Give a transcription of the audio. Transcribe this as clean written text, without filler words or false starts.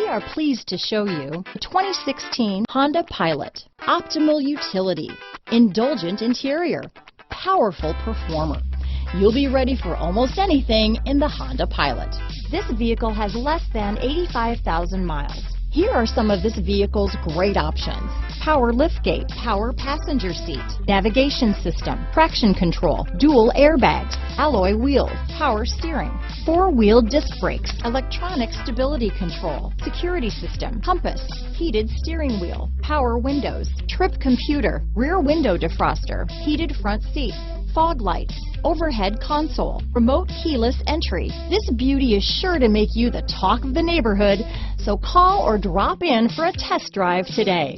are pleased to show you the 2016 Honda Pilot. Optimal utility, indulgent interior, powerful performer. You'll be ready for almost anything in the Honda Pilot. This vehicle has less than 85,000 miles. Here are some of this vehicle's great options: power liftgate, power passenger seat, navigation system, traction control, dual airbags, alloy wheels, power steering, four-wheel disc brakes, electronic stability control, security system, compass, heated steering wheel, power windows, trip computer, rear window defroster, heated front seats, fog lights, overhead console, remote keyless entry. This beauty is sure to make you the talk of the neighborhood, so call or drop in for a test drive today.